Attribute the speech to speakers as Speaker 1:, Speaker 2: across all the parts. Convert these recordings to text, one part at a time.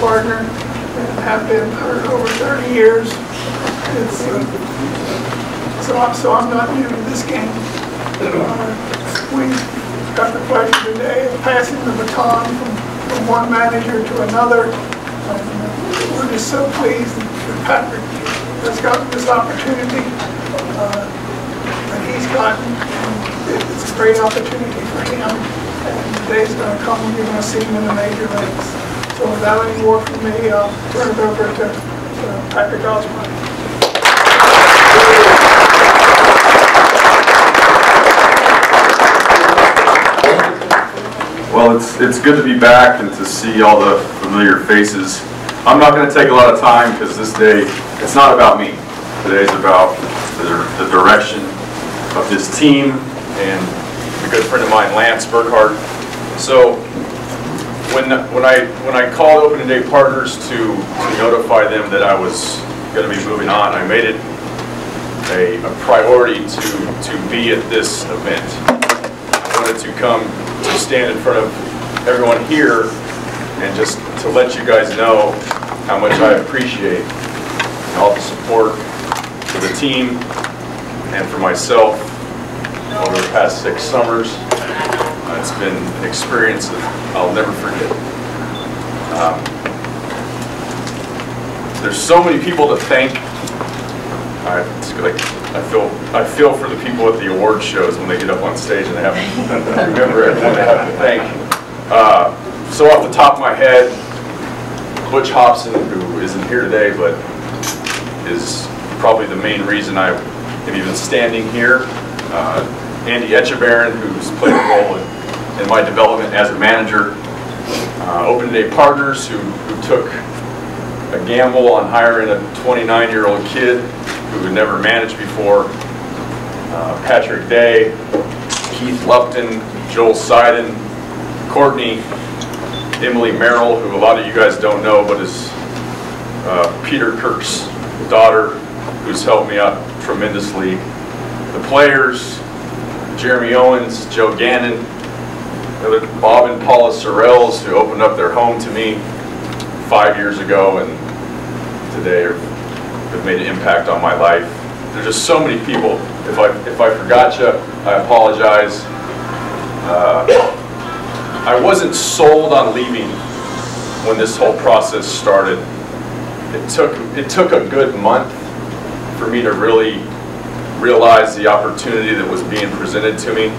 Speaker 1: partner and have been for over 30 years. So I'm not new to this game. We got the pleasure today of passing the baton from one manager to another. We're just so pleased that Patrick has gotten this opportunity that he's gotten. It's a great opportunity for him. And the day's going to come when you're going to see him in the major leagues. So without any more from me, I'll turn it over to Patrick Osborn.
Speaker 2: Well, it's good to be back and to see all the familiar faces. I'm not going to take a lot of time because this day, it's not about me. Today's about the direction of this team and a good friend of mine, Lance Burkhart. So when I called Opening Day Partners to notify them that I was going to be moving on, I made it a priority to be at this event. I wanted to come to stand in front of everyone here and just to let you guys know how much I appreciate all the support for the team and for myself over the past 6 summers. It's been an experience that I'll never forget. There's so many people to thank. I feel for the people at the award shows when they get up on stage and they have to remember everyone they have to thank. So off the top of my head, Butch Hobson, who isn't here today, but is probably the main reason I am even standing here. Andy Etchebarren, who's played a role in my development as a manager. Open Day Partners, who took a gamble on hiring a 29-year-old kid who had never managed before. Patrick Day, Keith Lupton, Joel Seiden, Courtney, Emily Merrill, who a lot of you guys don't know, but is Peter Kirk's daughter, who's helped me out tremendously. The players, Jeremy Owens, Joe Gannon, Bob and Paula Sorrells, who opened up their home to me 5 years ago and today have made an impact on my life. There's just so many people. If I forgot you, I apologize. I wasn't sold on leaving when this whole process started. It took a good month for me to really realize the opportunity that was being presented to me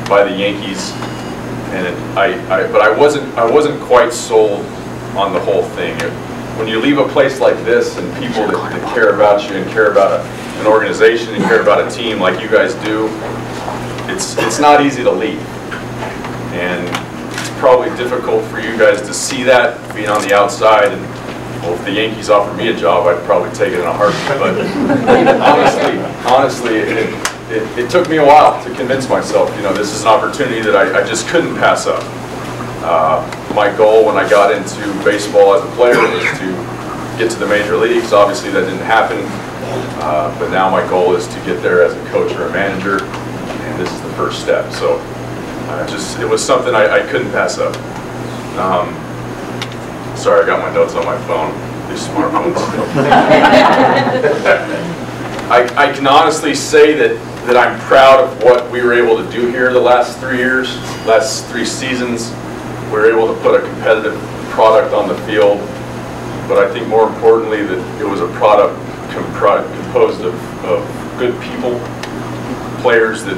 Speaker 2: by the Yankees, and but I wasn't quite sold on the whole thing. When you leave a place like this and people that care about you and care about an organization and care about a team like you guys do, it's not easy to leave, and it's probably difficult for you guys to see that being on the outside. And well, if the Yankees offered me a job, I'd probably take it in a heartbeat. But honestly, it took me a while to convince myself, you know, this is an opportunity that I just couldn't pass up. My goal when I got into baseball as a player was to get to the major leagues. Obviously, that didn't happen. But now my goal is to get there as a coach or a manager, and this is the first step. So it was something I couldn't pass up. Sorry, I got my notes on my phone, these smartphones. I can honestly say that I'm proud of what we were able to do here the last 3 years, last 3 seasons. We were able to put a competitive product on the field, but I think more importantly that it was a product composed of good people, players that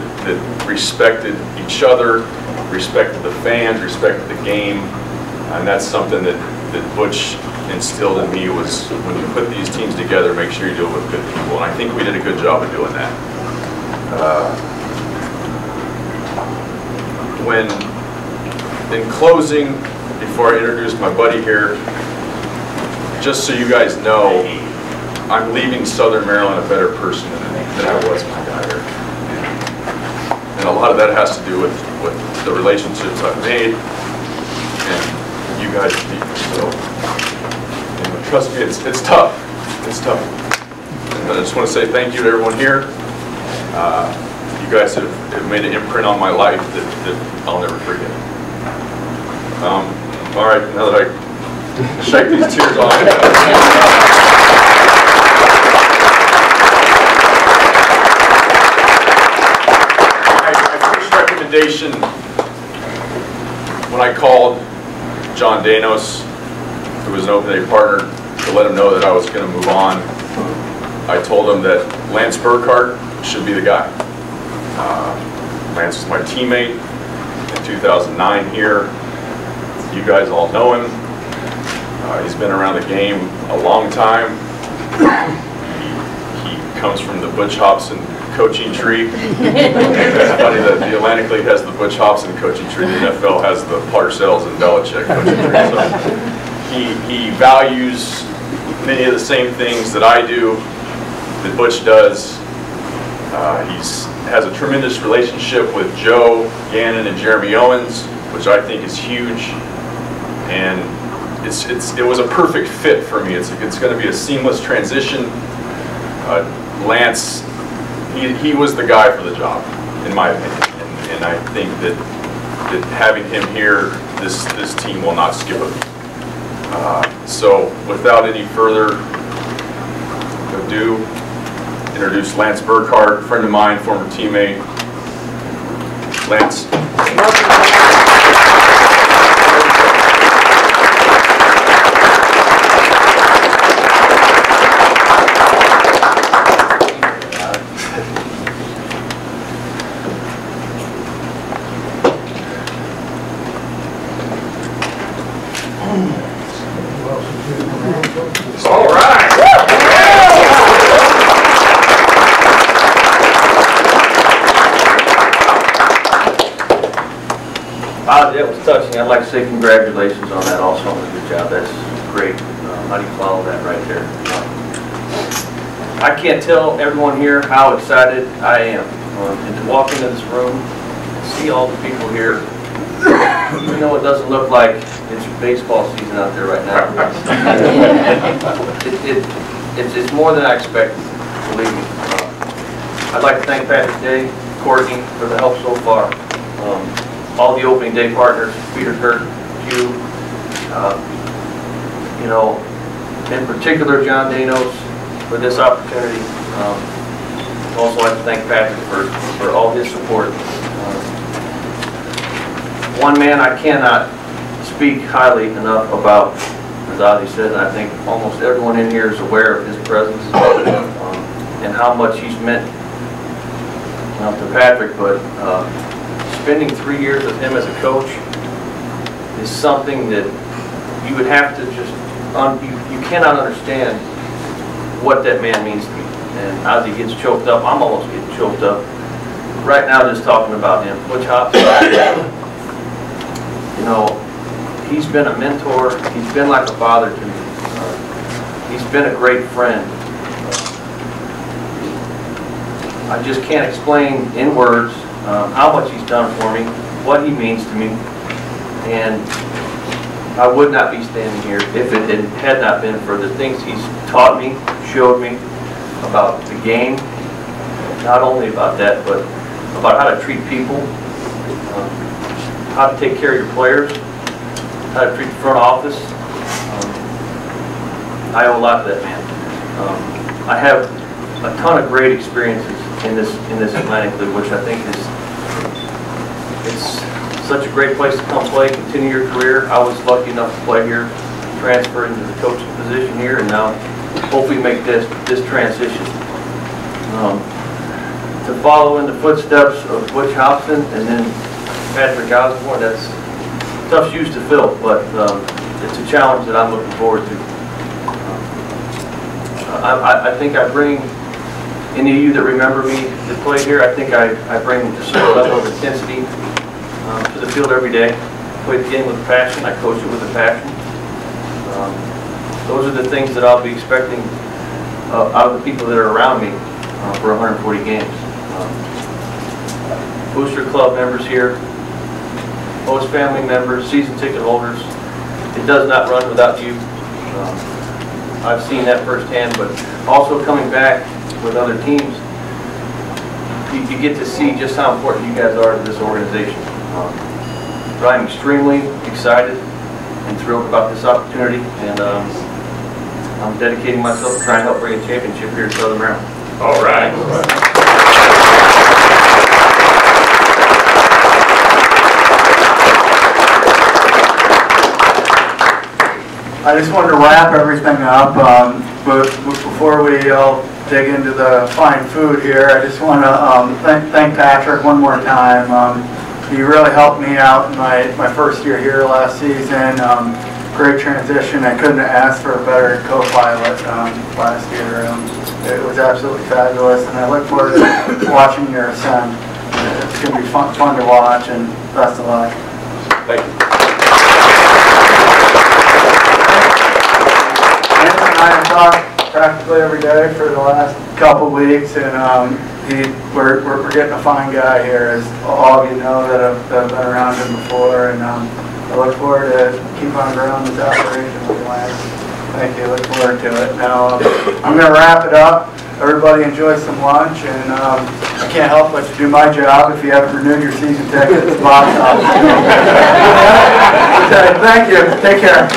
Speaker 2: respected each other, respected the fans, respected the game, and that's something that Butch instilled in me was when you put these teams together, make sure you do it with good people, and I think we did a good job of doing that. In closing, before I introduce my buddy here, just so you guys know, I'm leaving Southern Maryland a better person than I was when I got here. And a lot of that has to do with the relationships I've made and you guys people. So, you know, trust me, it's tough. It's tough. And I just want to say thank you to everyone here. You guys have made an imprint on my life that I'll never forget. All right, now that I Shake these tears off. My first recommendation, when I called John Danos, who was an open day partner, to let him know that I was going to move on, I told him that Lance Burkhart should be the guy. Lance was my teammate in 2009 here. You guys all know him. He's been around the game a long time. He comes from the Butch Hobson coaching tree. It's funny that the Atlantic League has the Butch Hobson coaching tree, the NFL has the Parcells and Belichick coaching tree. So he values many of the same things that I do, that Butch does. He has a tremendous relationship with Joe Gannon and Jeremy Owens, which I think is huge. And it was a perfect fit for me. It's going to be a seamless transition. Lance, he was the guy for the job, in my opinion. And I think that having him here, this team will not skip a beat. So without any further ado, introduce Lance Burkhart, friend of mine, former teammate. Lance.
Speaker 3: All right. That was touching. I'd like to say congratulations on that also. Good job. That's great. How do you follow that right there? I can't tell everyone here how excited I am. And to walk into this room and see all the people here, you know, it doesn't look like it's baseball season out there right now. It's more than I expected, believe me. I'd like to thank Patrick Day, Courtney for the help so far. All the opening day partners, Peter, Kurt, Hugh, you know, in particular John Danos for this opportunity. Also like to thank Patrick for all his support. One man I cannot speak highly enough about, as Ozzy said, and I think almost everyone in here is aware of his presence and how much he's meant to Patrick, but spending 3 years with him as a coach is something that you would have to just, you cannot understand what that man means to me. And Ozzy gets choked up, I'm almost getting choked up right now just talking about him. Butch Hobson, you know, he's been a mentor, he's been like a father to me. He's been a great friend. I just can't explain in words how much he's done for me, what he means to me, and I would not be standing here if it had not been for the things he's taught me, showed me about the game, not only about that, but about how to treat people, how to take care of your players, how to treat the front office. I owe a lot to that man. I have a ton of great experiences in this Atlantic League, which I think it's such a great place to come play, continue your career. I was lucky enough to play here, transfer into the coaching position here, and now hopefully make this transition. To follow in the footsteps of Butch Hobson and then Patrick Osborn, that's tough shoes to fill, but it's a challenge that I'm looking forward to. I think I bring, any of you that remember me that played here, I think I bring just a level of intensity to the field every day. I play the game with passion, I coach it with a passion. Those are the things that I'll be expecting out of the people that are around me for 140 games. Booster Club members here, host family members, season ticket holders. It does not run without you. I've seen that firsthand, but also coming back with other teams, you get to see just how important you guys are to this organization. But I'm extremely excited I'm thrilled about this opportunity, and I'm dedicating myself to try and help bring a championship here to Southern Maryland.
Speaker 2: All right.
Speaker 4: I just wanted to wrap everything up, but before we all dig into the fine food here, I just want to thank Patrick one more time. He really helped me out in my first year here last season. Great transition. I couldn't have asked for a better co-pilot last year. It was absolutely fabulous, and I look forward to watching your ascent. It's going to be fun to watch, and best of luck.
Speaker 2: Thank you.
Speaker 4: I have talked practically every day for the last couple weeks, and we're getting a fine guy here, as all of you know that have been around him before, and I look forward to keep on growing this operation with Lance. Thank you. Look forward to it. Now I'm going to wrap it up. Everybody enjoy some lunch, and I can't help but to do my job if you haven't renewed your season tickets. Box office. Thank you. Take care.